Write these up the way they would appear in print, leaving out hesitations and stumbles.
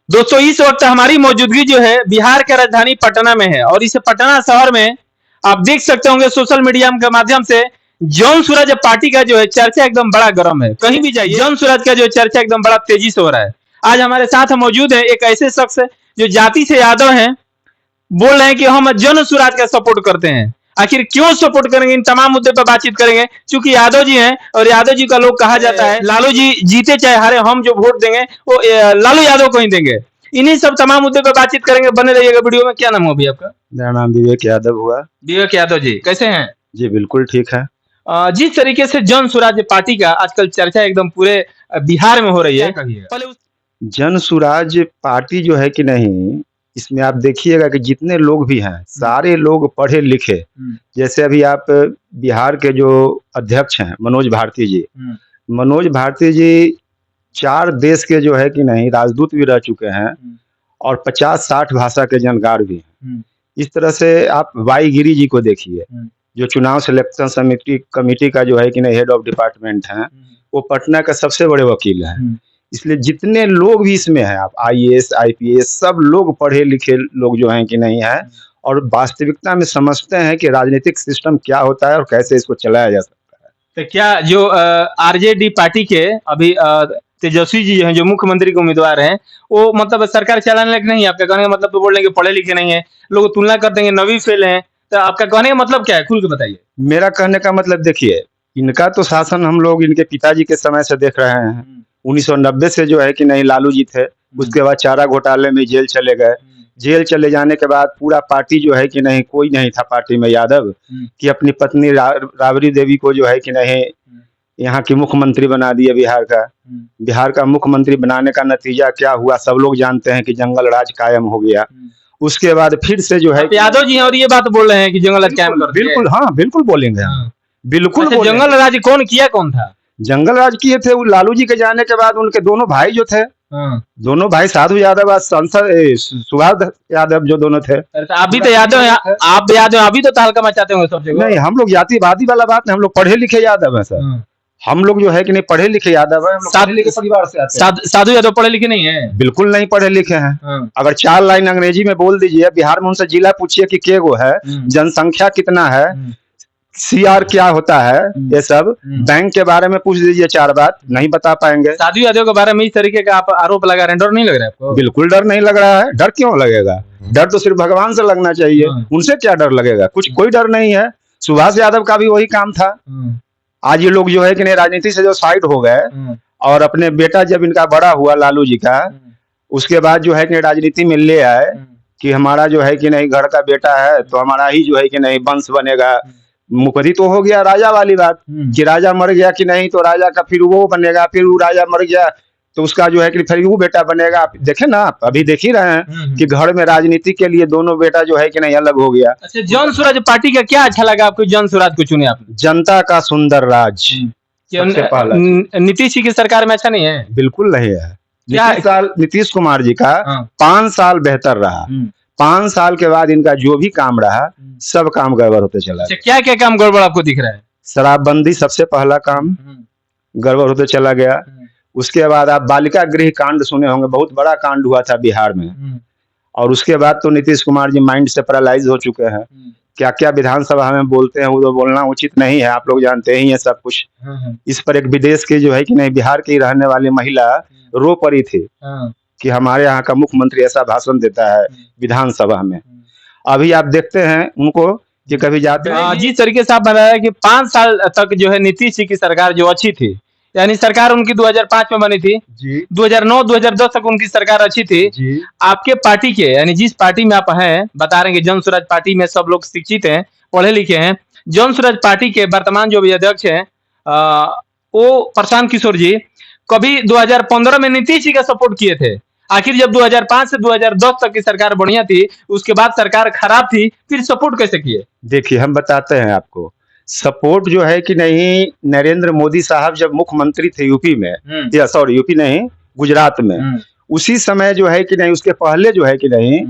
दोस्तों इस वक्त हमारी मौजूदगी जो है बिहार के राजधानी पटना में है और इस पटना शहर में आप देख सकते होंगे सोशल मीडिया के माध्यम से जौन सूरज पार्टी का जो है चर्चा एकदम बड़ा गर्म है। कहीं भी जाइए जौन सूरज का जो चर्चा एकदम बड़ा तेजी से हो रहा है। आज हमारे साथ मौजूद है एक ऐसे शख्स जो जाति से यादव हैं, बोल रहे हैं कि हम जन सूरज का सपोर्ट करते हैं। आखिर क्यों सपोर्ट करेंगे, इन तमाम मुद्दे पर बातचीत करेंगे। क्योंकि यादव जी हैं और यादव जी का लोग कहा जाता है लालू जी जीते चाहे हारे हम जो वोट देंगे वो लालू यादव को ही देंगे। इन्हीं सब तमाम मुद्दे पर बातचीत करेंगे, बने रहिएगा वीडियो में। क्या नाम हो अभी आपका? मेरा नाम विवेक यादव हुआ। विवेक यादव जी कैसे हैं? जी बिल्कुल ठीक है। जिस तरीके से जन स्वराज पार्टी का आजकल चर्चा एकदम पूरे बिहार में हो रही है, पहले जन सुराज पार्टी जो है कि नहीं, इसमें आप देखिएगा कि जितने लोग भी हैं सारे लोग पढ़े लिखे। जैसे अभी आप बिहार के जो अध्यक्ष हैं मनोज भारती जी, मनोज भारती जी 4 देश के जो है कि नहीं राजदूत भी रह चुके हैं और 50-60 भाषा के जानकार भी हैं। इस तरह से आप वाई गिरी जी को देखिए, जो चुनाव सिलेक्शन समिति कमेटी का जो है कि नहीं हेड ऑफ डिपार्टमेंट हैं, वो पटना का सबसे बड़े वकील हैं। इसलिए जितने लोग भी इसमें हैं, आप आईएएस आईपीएस सब लोग पढ़े लिखे लोग जो हैं कि नहीं है और वास्तविकता में समझते हैं कि राजनीतिक सिस्टम क्या होता है और कैसे इसको चलाया जा सकता है। तो क्या जो आरजेडी पार्टी के अभी तेजस्वी जी हैं जो मुख्यमंत्री के उम्मीदवार हैं, वो मतलब सरकार चलाने लायक नहीं है? आपका कहने का मतलब तो बोल रहे हैं कि पढ़े लिखे नहीं है, लोग तुलना कर देंगे नवी फेल हैं, तो आपका कहने का मतलब क्या है, खुल के बताइए। मेरा कहने का मतलब देखिए, इनका तो शासन हम लोग इनके पिताजी के समय से देख रहे हैं। 1990 से जो है कि नहीं लालू जी थे, उसके बाद चारा घोटाले में जेल चले गए। जेल चले जाने के बाद पूरा पार्टी जो है कि नहीं कोई नहीं था पार्टी में यादव कि अपनी पत्नी राबड़ी देवी को जो है कि नहीं यहाँ की मुख्यमंत्री बना दिया बिहार का। बिहार का मुख्यमंत्री बनाने का नतीजा क्या हुआ सब लोग जानते हैं कि जंगल राज कायम हो गया। उसके बाद फिर से जो है यादव जी और ये बात बोल रहे हैं कि जंगल राज कायम कर दिया। बिल्कुल, हाँ बिल्कुल बोलेंगे हम, बिल्कुल। अच्छा, जंगल राज कौन किया, कौन था? जंगल राज किए थे वो लालू जी के जाने के बाद उनके दोनों भाई जो थे, दोनों भाई साधु यादव और सांसद सुभाष यादव जो दोनों थे। अभी तो यादव है, आप यादव अभी तो तहलका मचाते होंगे सब जगह। नहीं, हम लोग जातिवादी वाला बात नहीं, हम लोग पढ़े लिखे यादव है सर। हम लोग जो है कि नहीं पढ़े लिखे यादव है, हम लोग पढ़े लिखे परिवार से आते हैं। साधु यादव पढ़े लिखे नहीं है? बिल्कुल नहीं पढ़े लिखे हैं। अगर 4 लाइन अंग्रेजी में बोल दीजिए, बिहार में उनसे जिला पूछिए कि के गो है, जनसंख्या कितना है, सीआर क्या होता है, ये सब बैंक के बारे में पूछ दीजिए 4 बात नहीं बता पाएंगे। साधु यादव के बारे में इस तरीके का आप आरोप लगा रहे हैं, डर नहीं लग रहा है आपको? बिल्कुल डर नहीं लग रहा है। डर क्यों लगेगा? डर तो सिर्फ भगवान से लगना चाहिए, उनसे क्या डर लगेगा? कोई डर नहीं है। सुभाष यादव का भी वही काम था। आज ये लोग जो है कि नहीं राजनीति से जो साइड हो गए और अपने बेटा जब इनका बड़ा हुआ लालू जी का, उसके बाद जो है कि राजनीति में ले आए कि हमारा जो है कि नहीं घर का बेटा है तो हमारा ही जो है कि नहीं वंश बनेगा। मुकरी तो हो गया राजा वाली बात कि राजा मर गया कि नहीं तो राजा का फिर वो बनेगा, फिर वो राजा मर गया तो उसका जो है कि फिर वो बेटा बनेगा। देखे ना, आप अभी देख ही रहे हैं कि घर में राजनीति के लिए दोनों बेटा जो है कि नहीं अलग हो गया। अच्छा, जन स्वराज पार्टी का क्या अच्छा लगा आपको? जन स्वराज को चुने आपने? जनता का सुंदर राज। नीतीश जी की सरकार में अच्छा नहीं है? बिल्कुल नहीं है। नीतीश कुमार जी का 5 साल बेहतर रहा। 5 साल के बाद इनका जो भी काम रहा सब काम गड़बड़ होते चला। क्या क्या काम गड़बड़ आपको दिख रहा है? शराबबंदी सबसे पहला काम गड़बड़ होते चला गया। उसके बाद आप बालिका गृह कांड सुने होंगे, बहुत बड़ा कांड हुआ था बिहार में। और उसके बाद तो नीतीश कुमार जी माइंड से पैरालाइज हो चुके हैं। क्या क्या विधानसभा में बोलते हैं वो तो बोलना उचित नहीं है, आप लोग जानते ही हैं सब कुछ। इस पर एक विदेश की जो है कि नहीं बिहार की रहने वाली महिला रो पड़ी थी कि हमारे यहाँ का मुख्यमंत्री ऐसा भाषण देता है विधानसभा में। अभी आप देखते हैं उनको कि कभी जाते हैं। जिस तरीके से आप बताया कि 5 साल तक जो है नीतीश जी की सरकार जो अच्छी थी, यानी सरकार उनकी 2005 में बनी थी जी, 2009-2010 तक उनकी सरकार अच्छी थी जी। आपके पार्टी के यानी जिस पार्टी में आप हैं, बता रहे हैं कि जन स्वराज पार्टी में सब लोग शिक्षित हैं, पढ़े लिखे हैं। जन स्वराज पार्टी के वर्तमान जो भी अध्यक्ष हैं वो प्रशांत किशोर जी कभी 2015 में नीतीश जी का सपोर्ट किए थे। आखिर जब 2005 से 2010 तक की सरकार बढ़िया थी, उसके बाद सरकार खराब थी, फिर सपोर्ट कैसे किए? देखिए हम बताते हैं आपको। सपोर्ट जो है कि नहीं, नरेंद्र मोदी साहब जब मुख्यमंत्री थे यूपी में, या सॉरी यूपी नहीं गुजरात में, उसी समय जो है कि नहीं उसके पहले जो है कि नहीं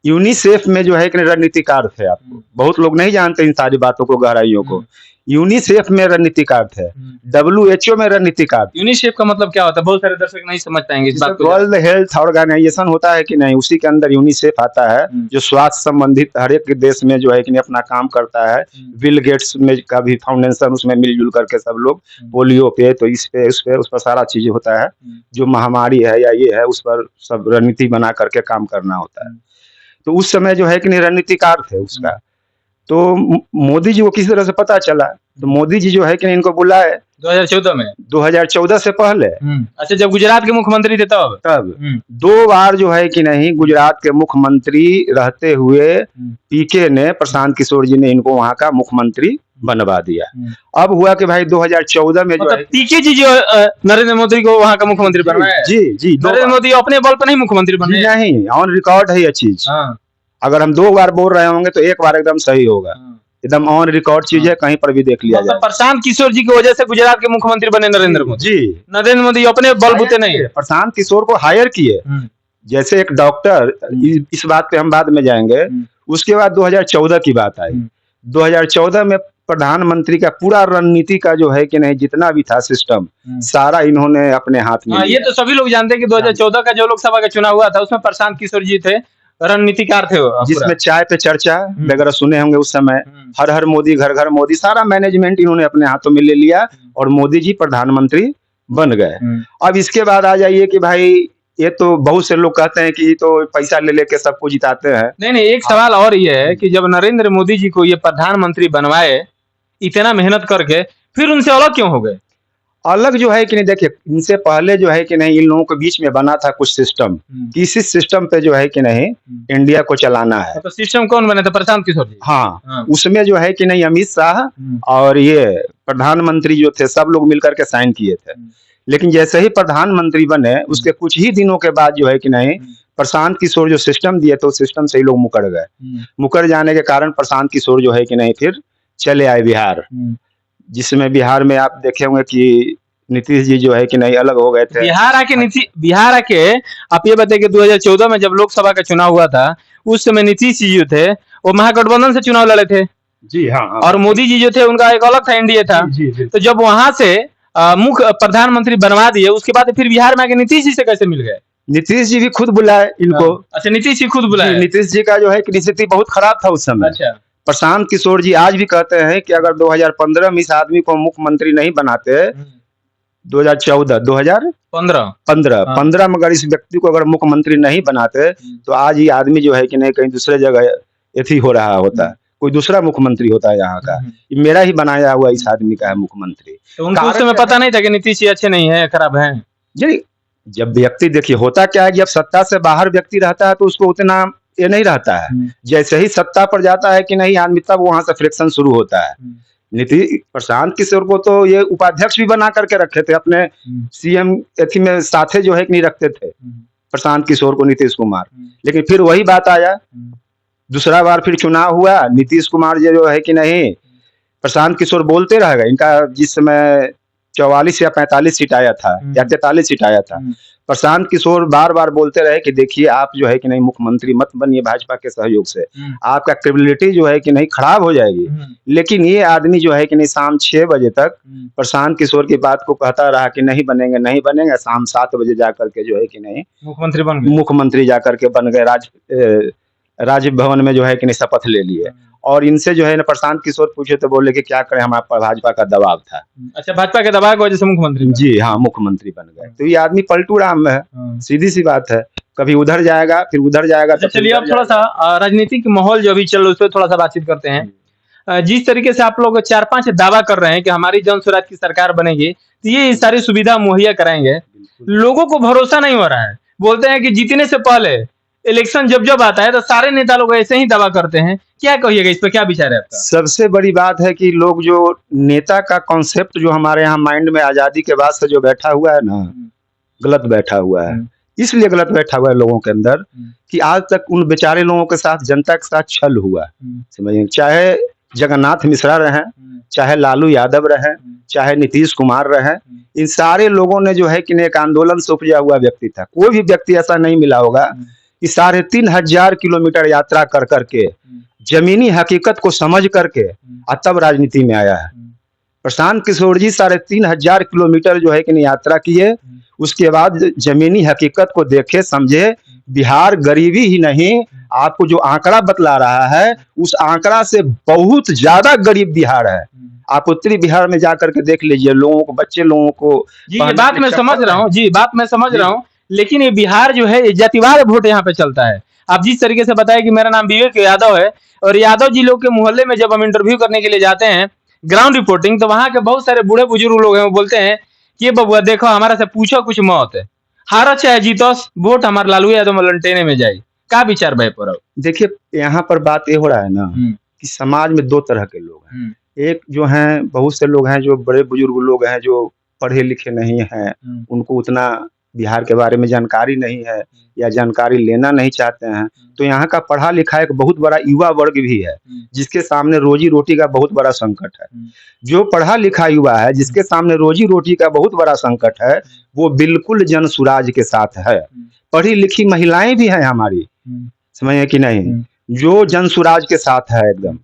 यूनिसेफ में जो है कि रणनीतिकार थे। आपको बहुत लोग नहीं जानते इन सारी बातों को, गहराइयों को। यूनिसेफ में रणनीतिकार थे, WHO में रणनीतिकार थे। यूनिसेफ का मतलब क्या होता है? बहुत सारे दर्शक नहीं समझ पाएंगे इस बात को। वर्ल्ड हेल्थ ऑर्गेनाइजेशन होता है कि नहीं, उसी के अंदर यूनिसेफ आता है, जो स्वास्थ्य संबंधित हर एक देश में जो है कि नहीं अपना काम करता है। बिल गेट्स में का भी फाउंडेशन, उसमें मिलजुल करके सब लोग पोलियो पे, तो इस पे उस पर सारा चीज होता है। जो महामारी है या ये है, उस पर सब रणनीति बना करके काम करना होता है। तो उस समय जो है कि नहीं रणनीतिकार थे उसका। तो मोदी जी को किसी तरह से पता चला, तो मोदी जी जो है कि इनको बुलाए 2014 में, 2014 से पहले। अच्छा, जब गुजरात के मुख्यमंत्री थे तब 2 बार जो है कि नहीं गुजरात के मुख्यमंत्री रहते हुए पीके ने, प्रशांत किशोर जी ने इनको वहां का मुख्यमंत्री बनवा दिया। अब हुआ कि भाई 2014 में जो है पीके जी जो नरेंद्र मोदी को वहां का मुख्यमंत्री बनवाया। जी नरेंद्र मोदी अपने बल पर नहीं मुख्यमंत्री बने। नहीं, ऑन रिकॉर्ड है ये चीज। अगर हम 2 बार बोल रहे होंगे तो एक बार एकदम सही होगा। एकदम ऑन रिकॉर्ड चीज है, कहीं पर भी देख लिया जाए। प्रशांत किशोर जी की वजह से गुजरात के मुख्यमंत्री बने नरेंद्र मोदी जी। नरेंद्र मोदी अपने बलबूते नहीं है, प्रशांत किशोर को हायर किए जैसे एक डॉक्टर। इस बात पे हम बाद में जाएंगे। उसके बाद 2014 की बात आई। 2014 में प्रधानमंत्री का पूरा रणनीति का जो है कि नहीं जितना भी था सिस्टम, सारा इन्होंने अपने हाथ में। ये तो सभी लोग जानते हैं कि 2014 का जो लोकसभा का चुनाव हुआ था उसमें प्रशांत किशोर जी थे, रणनीतिकार थे वो। जिसमें चाय पे चर्चा वगैरह सुने होंगे उस समय, हर हर मोदी घर घर मोदी, सारा मैनेजमेंट इन्होंने अपने हाथों में ले लिया और मोदी जी प्रधानमंत्री बन गए। अब इसके बाद आ जाइए कि भाई ये तो बहुत से लोग कहते हैं कि तो पैसा ले लेके सबको जिताते हैं। नहीं, एक सवाल और ये है कि जब नरेंद्र मोदी जी को ये प्रधानमंत्री बनवाए इतना मेहनत करके, फिर उनसे अलग क्यों हो गए? अलग जो है कि नहीं, देखिए इनसे पहले जो है कि नहीं इन लोगों के बीच में बना था कुछ सिस्टम, किसी सिस्टम पे जो है कि नहीं इंडिया को चलाना है। तो सिस्टम कौन बने थे? प्रशांत किशोर जी। हाँ, उसमें जो है कि नहीं अमित शाह और ये प्रधानमंत्री जो थे सब लोग मिलकर के साइन किए थे। लेकिन जैसे ही प्रधानमंत्री बने उसके कुछ ही दिनों के बाद जो है कि नहीं प्रशांत किशोर जो सिस्टम दिए तो सिस्टम से ही लोग मुकर गए। मुकर जाने के कारण प्रशांत किशोर जो है कि नहीं फिर चले आए बिहार, जिसमें बिहार में आप देखे होंगे कि नीतीश जी जो है कि नहीं अलग हो गए थे। बिहार आके आप ये बताइए कि 2014 में जब लोकसभा का चुनाव हुआ था उस समय नीतीश जी जो थे वो महागठबंधन से चुनाव लड़े थे। जी हाँ। और मोदी जी जो थे उनका एक अलग था, एनडीए था। जी। तो जब वहां से मुख्य प्रधानमंत्री बनवा दिए उसके बाद फिर बिहार में आके नीतीश जी से कैसे मिल गए? नीतीश जी भी खुद बुलाए इनको। अच्छा, नीतीश जी खुद बुलाए। नीतीश जी का जो है कि स्थिति बहुत खराब था उस समय। अच्छा। प्रशांत किशोर जी आज भी कहते हैं कि अगर 2015 में इस आदमी को मुख्यमंत्री नहीं बनाते, 2015 में अगर इस व्यक्ति को अगर मुख्यमंत्री नहीं बनाते तो आज ये आदमी जो है कि नहीं कहीं दूसरे जगह एथी हो रहा होता, कोई दूसरा मुख्यमंत्री होता है यहाँ का। मेरा ही बनाया हुआ इस आदमी का है मुख्यमंत्री। तो उनको उस समय पता नहीं था कि नीतीश जी अच्छे नहीं है, खराब है? जी, जब व्यक्ति देखिए होता क्या है, जब सत्ता से बाहर व्यक्ति रहता है तो उसको उतना ये नहीं रहता है। जैसे ही सत्ता पर जाता है कि नहीं आदमी, तब वहां से फ्रिक्शन शुरू होता है। प्रशांत किशोर को तो ये उपाध्यक्ष भी बना करके रखे थे अपने सीएम एथी में, साथे जो है कि नहीं रखते थे प्रशांत किशोर को नीतीश कुमार। लेकिन फिर वही बात आया, दूसरा बार फिर चुनाव हुआ, नीतीश कुमार जी जो है कि नहीं प्रशांत किशोर बोलते रह गए। इनका जिस समय 44 या 45 सीट आया था या 43 सीट आया था, प्रशांत किशोर बार बार बोलते रहे कि देखिए आप जो है कि नहीं मुख्यमंत्री मत बनिए भाजपा के सहयोग से, आपका क्रेडिबिलिटी जो है कि नहीं खराब हो जाएगी। लेकिन ये आदमी जो है कि नहीं शाम 6 बजे तक प्रशांत किशोर की बात को कहता रहा कि नहीं बनेंगे नहीं बनेंगे। शाम 7 बजे जाकर के जो है कि नहीं मुख्यमंत्री जाकर के बन गए। राजभवन में जो है कि नहीं शपथ ले लिए। और इनसे जो है ना प्रशांत किशोर पूछे तो बोले कि क्या करें, हमारे पर भाजपा का दबाव था। अच्छा, भाजपा के दबाव की वजह से मुख्यमंत्री? जी हाँ, मुख्यमंत्री बन गए। तो ये आदमी पलटू राम है, सीधी सी बात है, कभी उधर जाएगा फिर उधर जाएगा। तो चलिए अब थोड़ा सा राजनीतिक माहौल जो अभी चल रहा है उस पर थोड़ा सा बातचीत करते हैं। जिस तरीके से आप लोग 4-5 दावा कर रहे हैं कि हमारी जन स्वराज की सरकार बनेगी तो ये सारी सुविधा मुहैया कराएंगे, लोगों को भरोसा नहीं हो रहा है। बोलते हैं कि जीतने से पहले इलेक्शन जब आता है तो सारे नेता लोग ऐसे ही दावा करते हैं। क्या कहिएगा इस पर, क्या विचार है आपका? सबसे बड़ी बात है कि लोग जो नेता का कॉन्सेप्ट जो हमारे यहाँ माइंड में आजादी के बाद से जो बैठा हुआ है ना, गलत बैठा हुआ है। इसलिए गलत बैठा हुआ है लोगों के अंदर कि आज तक उन बेचारे लोगों के साथ, जनता के साथ छल हुआ। समझिए, चाहे जगन्नाथ मिश्रा रहे, चाहे लालू यादव रहे, चाहे नीतीश कुमार रहे, इन सारे लोगों ने जो है कि एक आंदोलन से उपजा हुआ व्यक्ति था। कोई भी व्यक्ति ऐसा नहीं मिला होगा कि 3,500 किलोमीटर यात्रा कर करके जमीनी हकीकत को समझ करके और तब राजनीति में आया है। प्रशांत किशोर जी 3,500 किलोमीटर जो है कि नहीं यात्रा किए, उसके बाद जमीनी हकीकत को देखे समझे। बिहार गरीबी ही नहीं, आपको जो आंकड़ा बतला रहा है उस आंकड़ा से बहुत ज्यादा गरीब बिहार है। आप उत्तरी बिहार में जाकर के देख लीजिए, लोगों को, बच्चे लोगों को। जी ये बात मैं समझ रहा हूँ, जी बात मैं समझ रहा हूँ, लेकिन ये बिहार जो है ये जातिवाद वोट यहाँ पे चलता है। आप जिस तरीके से बताया कि मेरा नाम विवेक यादव है और यादव जी लोग के मोहल्ले में जब हम इंटरव्यू करने के लिए जाते हैं, ग्राउंड रिपोर्टिंग, तो वहां के बहुत सारे बूढ़े बुजुर्ग लोग हैं, वो बोलते हैं कि बबुआ देखो हमारा से पूछो कुछ मौत है, हारो चाहे जीतो वोट हमारे लालू यादव मलंटेने में जाए। क्या विचार भाई पर? देखिए यहाँ पर बात ये हो रहा है ना कि समाज में दो तरह के लोग हैं। एक जो हैं, बहुत से लोग हैं जो बड़े बुजुर्ग लोग हैं जो पढ़े लिखे नहीं हैं, उनको उतना बिहार के बारे में जानकारी नहीं है या जानकारी लेना नहीं चाहते हैं। तो यहाँ का पढ़ा लिखा एक बहुत बड़ा युवा वर्ग भी है जिसके सामने रोजी रोटी का बहुत बड़ा संकट है। जो पढ़ा लिखा युवा है जिसके सामने रोजी रोटी का बहुत बड़ा संकट है, वो बिल्कुल जन सुराज के साथ है। पढ़ी लिखी महिलाएं भी हैं हमारी, समझे कि नहीं, जो जन सुराज के साथ है एकदम।